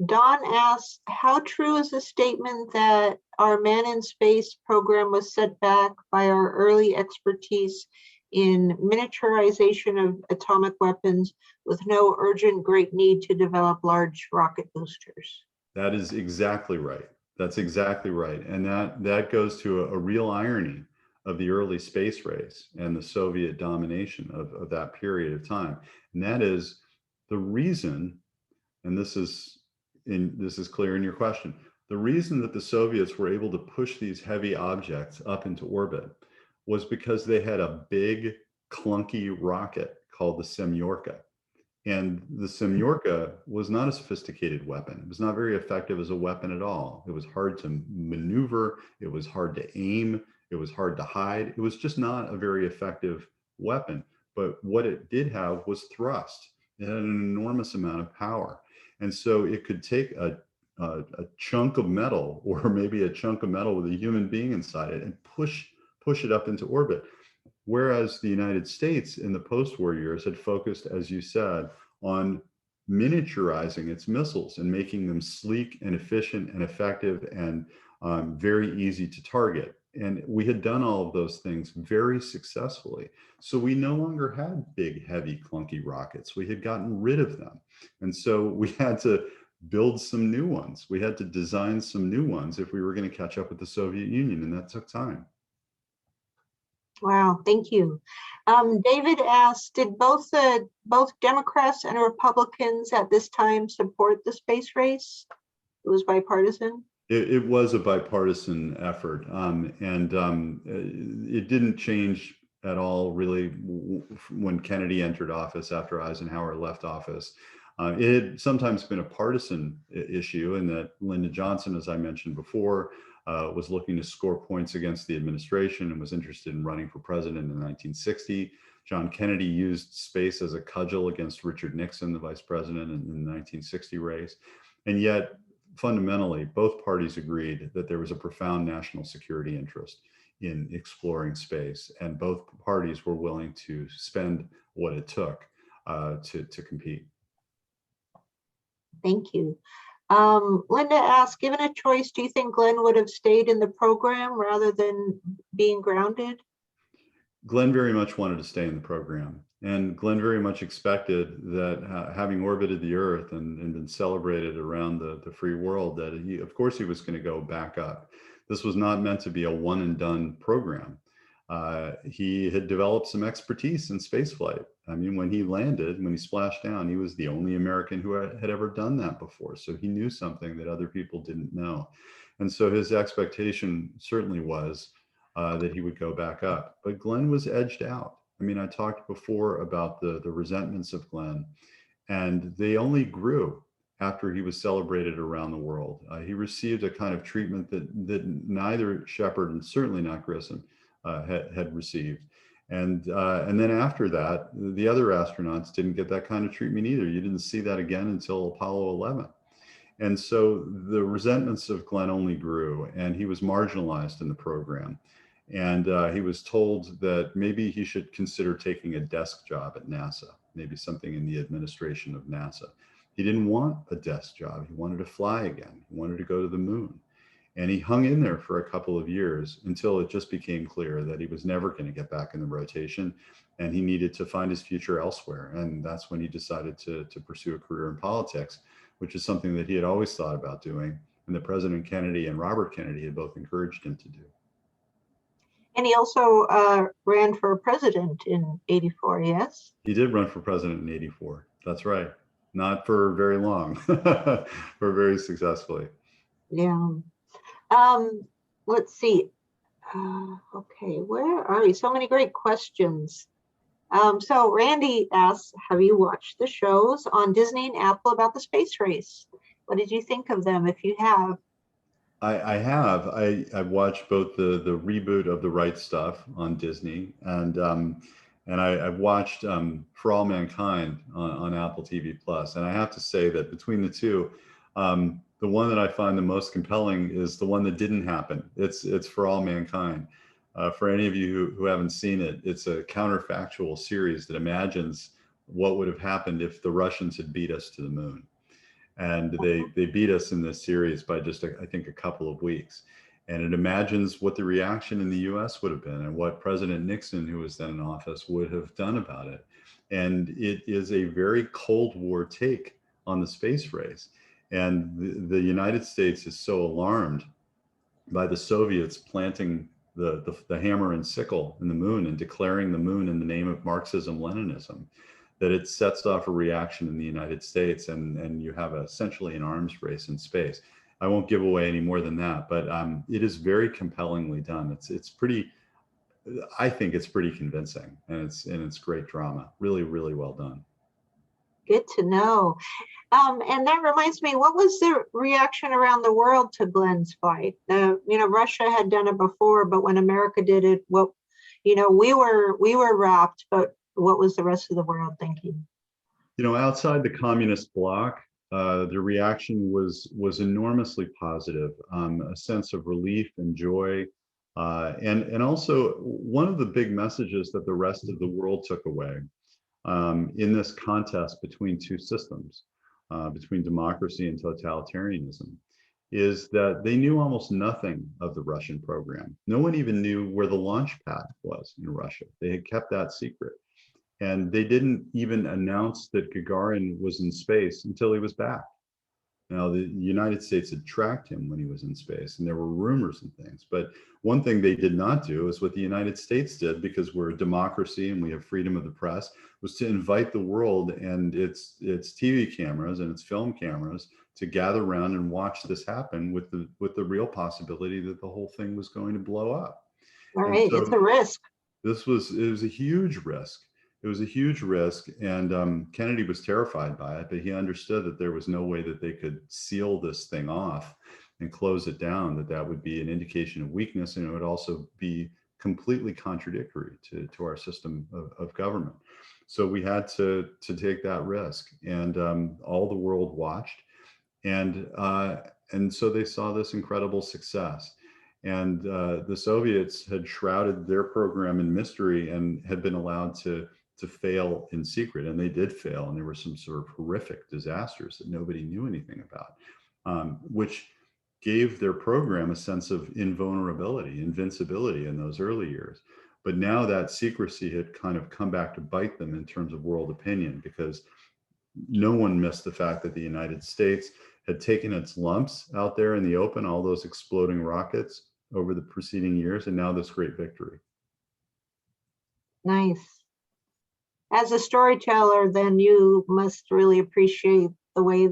Don asks, how true is the statement that our man in space program was set back by our early expertise in miniaturization of atomic weapons with no urgent great need to develop large rocket boosters? That is exactly right. That's exactly right. And that goes to a real irony of the early space race and the Soviet domination of that period of time. And that is the reason, and this is clear in your question, the reason that the Soviets were able to push these heavy objects up into orbit was because they had a big, clunky rocket called the Semyorka. And the Semyorka was not a sophisticated weapon. It was not very effective as a weapon at all. It was hard to maneuver. It was hard to aim. It was hard to hide. It was just not a very effective weapon. But what it did have was thrust. It had an enormous amount of power. And so it could take a chunk of metal, or maybe a chunk of metal with a human being inside it, and push it up into orbit. Whereas the United States in the post-war years had focused, as you said, on miniaturizing its missiles and making them sleek and efficient and effective and very easy to target. And we had done all of those things very successfully. So we no longer had big, heavy, clunky rockets. We had gotten rid of them. And so we had to build some new ones. We had to design some new ones if we were going to catch up with the Soviet Union, and that took time. Wow, thank you. David asked, did both Democrats and Republicans at this time support the space race? It was bipartisan? It was a bipartisan effort, and it didn't change at all, really, when Kennedy entered office after Eisenhower left office. It had sometimes been a partisan issue in that Lyndon Johnson, as I mentioned before, was looking to score points against the administration and was interested in running for president in 1960. John Kennedy used space as a cudgel against Richard Nixon, the vice president, in the 1960 race. And yet, fundamentally, both parties agreed that there was a profound national security interest in exploring space, and both parties were willing to spend what it took to compete. Thank you. Linda asked, given a choice, do you think Glenn would have stayed in the program rather than being grounded? Glenn very much wanted to stay in the program. And Glenn very much expected that having orbited the Earth and been celebrated around the free world, that he, of course, he was going to go back up. This was not meant to be a one and done program. He had developed some expertise in spaceflight. I mean, when he landed, when he splashed down, he was the only American who had ever done that before. So he knew something that other people didn't know. And so his expectation certainly was that he would go back up. But Glenn was edged out. I mean, I talked before about the resentments of Glenn, and they only grew after he was celebrated around the world. He received a kind of treatment that neither Shepard and certainly not Grissom had received. And then after that, the other astronauts didn't get that kind of treatment either. You didn't see that again until Apollo 11. And so the resentments of Glenn only grew, and he was marginalized in the program. And he was told that maybe he should consider taking a desk job at NASA, maybe something in the administration of NASA. He didn't want a desk job. He wanted to fly again. He wanted to go to the moon. And he hung in there for a couple of years until it just became clear that he was never going to get back in the rotation, and he needed to find his future elsewhere. And that's when he decided to pursue a career in politics, which is something that he had always thought about doing, and that President Kennedy and Robert Kennedy had both encouraged him to do. And he also ran for president in '84, yes? He did run for president in '84. That's right. Not for very long, but very successfully. Yeah. Let's see. Okay, where are we? So many great questions. So Randy asks, have you watched the shows on Disney and Apple about the space race? What did you think of them, if you have? I have. I've watched both the reboot of The Right Stuff on Disney and I've watched For All Mankind on Apple TV Plus. And I have to say that between the two, the one that I find the most compelling is the one that didn't happen. It's For All Mankind. For any of you who haven't seen it, it's a counterfactual series that imagines what would have happened if the Russians had beat us to the moon. And they beat us in this series by just I think a couple of weeks. And it imagines what the reaction in the US would have been and what President Nixon, who was then in office, would have done about it. And it is a very Cold War take on the space race. And the United States is so alarmed by the Soviets planting the hammer and sickle in the moon and declaring the moon in the name of Marxism-Leninism, that it sets off a reaction in the United States, and you have essentially an arms race in space. I won't give away any more than that, but it is very compellingly done. It's pretty, I think it's pretty convincing, and it's great drama. Really, really well done. Good to know. And that reminds me, what was the reaction around the world to Glenn's flight? Russia had done it before, but when America did it, we were rapt, but what was the rest of the world thinking? Outside the communist bloc, the reaction was enormously positive, a sense of relief and joy. And also one of the big messages that the rest of the world took away in this contest between two systems, between democracy and totalitarianism, is that they knew almost nothing of the Russian program. No one even knew where the launch pad was in Russia. They had kept that secret. And they didn't even announce that Gagarin was in space until he was back. Now, the United States had tracked him when he was in space, and there were rumors and things. But one thing they did not do is what the United States did, because we're a democracy and we have freedom of the press, was to invite the world and its TV cameras and its film cameras to gather around and watch this happen with the real possibility that the whole thing was going to blow up. All right, so it's a risk. It was a huge risk. It was a huge risk, and Kennedy was terrified by it, but he understood that there was no way that they could seal this thing off and close it down, that would be an indication of weakness, and it would also be completely contradictory to our system of government. So we had to take that risk, and all the world watched, and so they saw this incredible success. And the Soviets had shrouded their program in mystery and had been allowed to fail in secret, and they did fail, and there were some sort of horrific disasters that nobody knew anything about, which gave their program a sense of invulnerability, invincibility in those early years. But now that secrecy had kind of come back to bite them in terms of world opinion, because no one missed the fact that the United States had taken its lumps out there in the open, all those exploding rockets over the preceding years, and now this great victory. Nice. As a storyteller, then you must really appreciate the way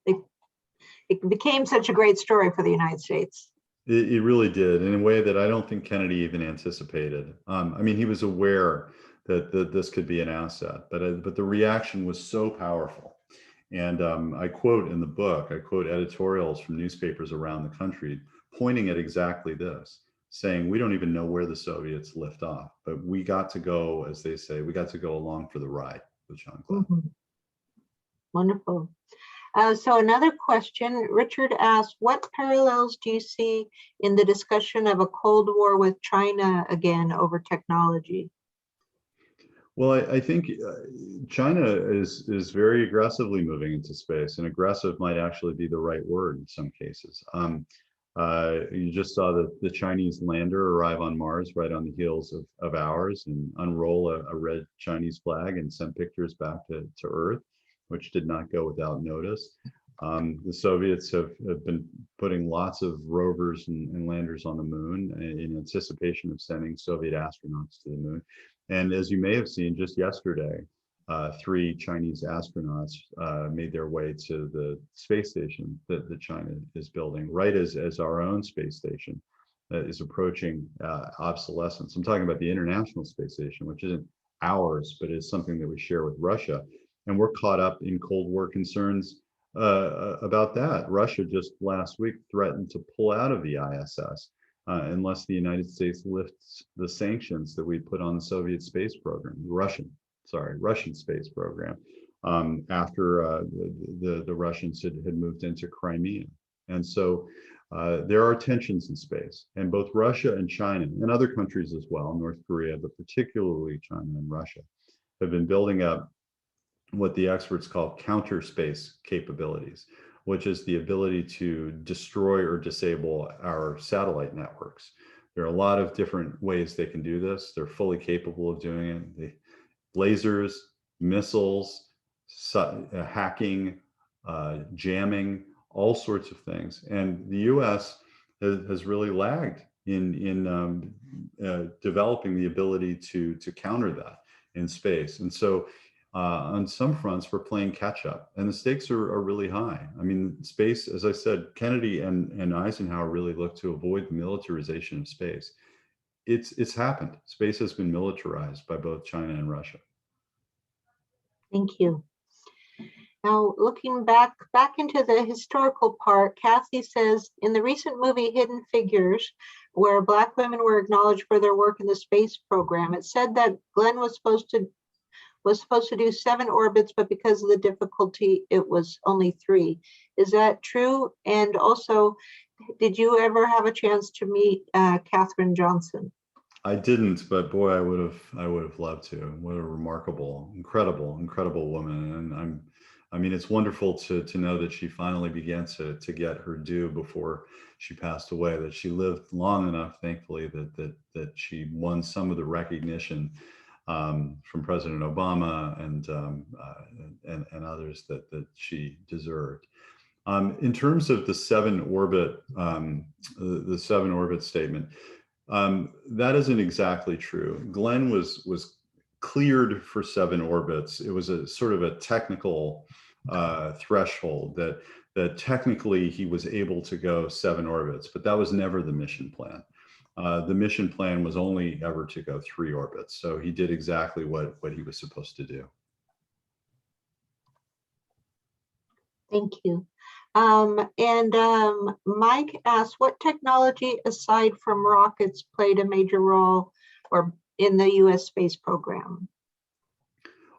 it became such a great story for the United States. It really did, in a way that I don't think Kennedy even anticipated. I mean, he was aware that this could be an asset, but the reaction was so powerful. And I quote in the book, I quote editorials from newspapers around the country pointing at exactly this, saying, we don't even know where the Soviets lift off, but we got to go, as they say, we got to go along for the ride with Jean-Claude. Mm-hmm. Wonderful. So another question, Richard asked, what parallels do you see in the discussion of a Cold War with China again over technology? Well, I think China is very aggressively moving into space, and aggressive might actually be the right word in some cases. You just saw the Chinese lander arrive on Mars right on the heels of ours, and unroll a red Chinese flag and send pictures back to Earth, which did not go without notice. The Soviets have been putting lots of rovers and landers on the moon in anticipation of sending Soviet astronauts to the moon. And as you may have seen just yesterday, 3 Chinese astronauts made their way to the space station that China is building, right as our own space station is approaching obsolescence. I'm talking about the International Space Station, which isn't ours, but it's something that we share with Russia. And we're caught up in Cold War concerns about that. Russia just last week threatened to pull out of the ISS unless the United States lifts the sanctions that we put on the Soviet space program, Russian space program, after the Russians had moved into Crimea. And so there are tensions in space, and both Russia and China, and other countries as well, North Korea, but particularly China and Russia, have been building up what the experts call counter space capabilities, which is the ability to destroy or disable our satellite networks. There are a lot of different ways they can do this. They're fully capable of doing it. Lasers, missiles, hacking, jamming, all sorts of things. And the U.S. has really lagged in developing the ability to counter that in space. And so on some fronts, we're playing catch up, and the stakes are really high. I mean, space, as I said, Kennedy and Eisenhower really looked to avoid the militarization of space. It's happened. Space has been militarized by both China and Russia. Thank you. Now, looking back into the historical part, Kathy says, in the recent movie Hidden Figures, where Black women were acknowledged for their work in the space program, it said that Glenn was supposed to do 7 orbits, but because of the difficulty, it was only 3. Is that true? And also, did you ever have a chance to meet Katherine Johnson? I didn't, but boy, I would have loved to. What a remarkable, incredible woman. And I mean, it's wonderful to know that she finally began to get her due before she passed away, that she lived long enough, thankfully, that she won some of the recognition from President Obama and others that she deserved. In terms of the 7 orbit, the 7 orbit statement, that isn't exactly true. Glenn was cleared for 7 orbits. It was a sort of a technical threshold that technically he was able to go 7 orbits, but that was never the mission plan. The mission plan was only ever to go 3 orbits. So he did exactly what he was supposed to do. Thank you. Mike asked, what technology aside from rockets played a major role or in the US space program?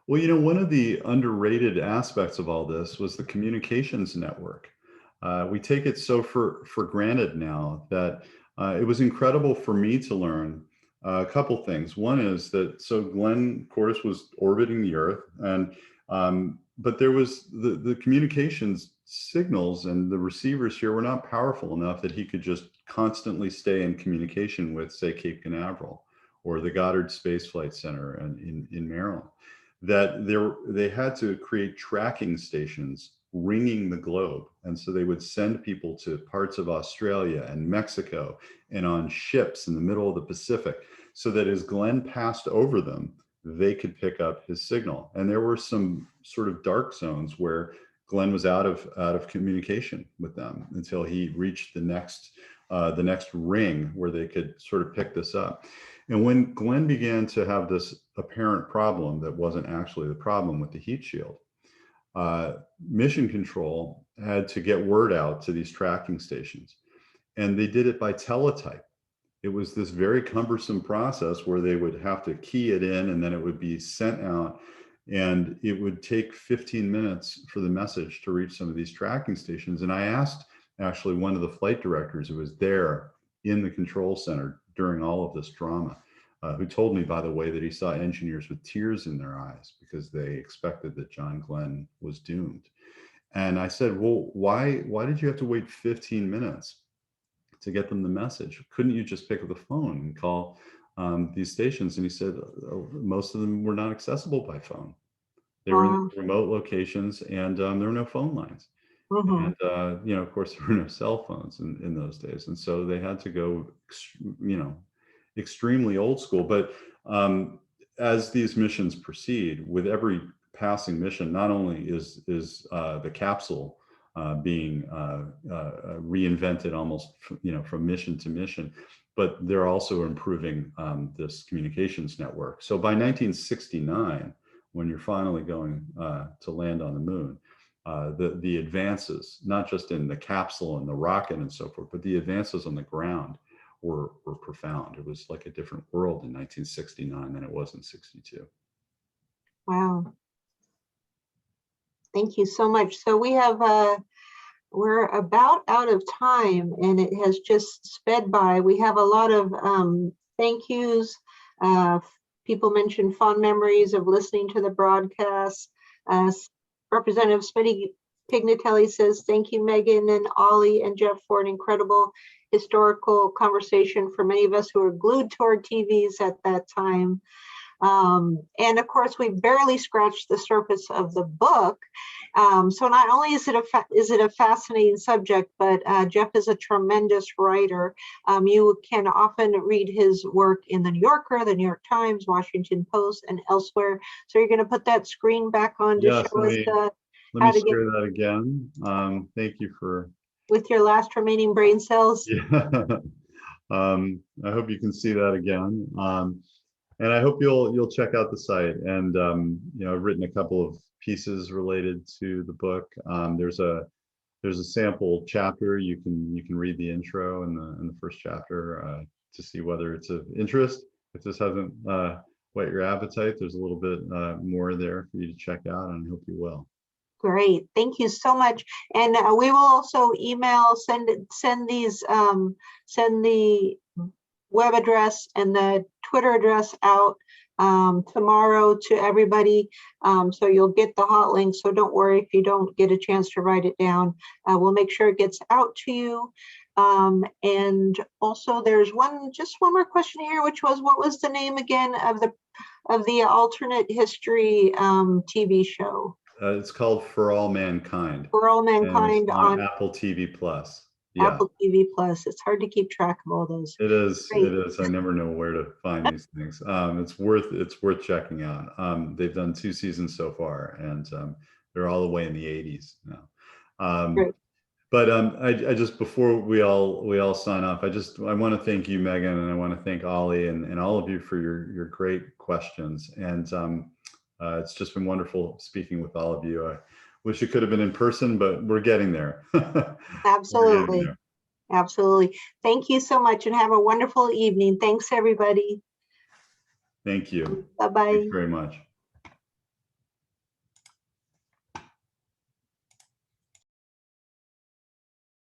Well, you know, one of the underrated aspects of all this was the communications network. We take it so for granted now that it was incredible for me to learn a couple things. One is that, so Glenn, of course, was orbiting the Earth, and but there was the communications signals and the receivers here were not powerful enough that he could just constantly stay in communication with, say, Cape Canaveral or the Goddard Space Flight Center in Maryland. That they had to create tracking stations ringing the globe. And so they would send people to parts of Australia and Mexico and on ships in the middle of the Pacific, so that as Glenn passed over them, they could pick up his signal. And there were some sort of dark zones where Glenn was out of communication with them until he reached the next ring where they could sort of pick this up. And when Glenn began to have this apparent problem that wasn't actually the problem with the heat shield, Mission Control had to get word out to these tracking stations. And they did it by teletype. It was this very cumbersome process where they would have to key it in and then it would be sent out. And it would take 15 minutes for the message to reach some of these tracking stations. And I asked actually one of the flight directors who was there in the control center during all of this drama, who told me, by the way, that he saw engineers with tears in their eyes because they expected that John Glenn was doomed. And I said, well, why did you have to wait 15 minutes to get them the message? Couldn't you just pick up the phone and call these stations? And he said, most of them were not accessible by phone. They were in remote locations and there were no phone lines. Mm-hmm. And, you know, of course, there were no cell phones in those days. And so they had to go, you know, extremely old school. But as these missions proceed, with every passing mission, not only is the capsule being reinvented almost, you know, from mission to mission, but they're also improving this communications network. So by 1969, when you're finally going to land on the moon, the advances, not just in the capsule and the rocket and so forth, but the advances on the ground were profound. It was like a different world in 1969 than it was in 62. Wow. Thank you so much. So we're about out of time, and it has just sped by. We have a lot of thank yous. People mentioned fond memories of listening to the broadcast. Representative Smitty Pignatelli says, thank you, Megan and Ollie and Jeff, for an incredible historical conversation for many of us who were glued to our TVs at that time. And of course, we barely scratched the surface of the book. So not only is it a fascinating subject, but Jeff is a tremendous writer. You can often read his work in the New Yorker, the New York Times, Washington Post, and elsewhere. So you're going to put that screen back on to Yes, show us let me share that again. Thank you for with your last remaining brain cells. Yeah. I hope you can see that again. And I hope you'll check out the site. And you know, I've written a couple of pieces related to the book. There's a sample chapter. You can read the intro in the first chapter to see whether it's of interest. If this hasn't whet your appetite, there's a little bit more there for you to check out, and I hope you will. Great, thank you so much. And we will also send the web address and the Twitter address out tomorrow to everybody. So you'll get the hot link. So don't worry if you don't get a chance to write it down. We'll make sure it gets out to you. And also there's just one more question here, which was, what was the name again of the alternate history TV show? It's called For All Mankind. For All Mankind on Apple TV Plus. Yeah. Apple TV Plus. It's hard to keep track of all those. It is. Great. It is. I never know where to find these things. It's worth checking out. They've done 2 seasons so far, and they're all the way in the 80s now. Great. But I just, before we all sign off, I want to thank you, Megan, and I want to thank Ollie and all of you for your great questions. And it's just been wonderful speaking with all of you. I wish it could have been in person, but we're getting there. Absolutely. Absolutely. Thank you so much, and have a wonderful evening. Thanks, everybody. Thank you. Bye-bye. Thanks very much.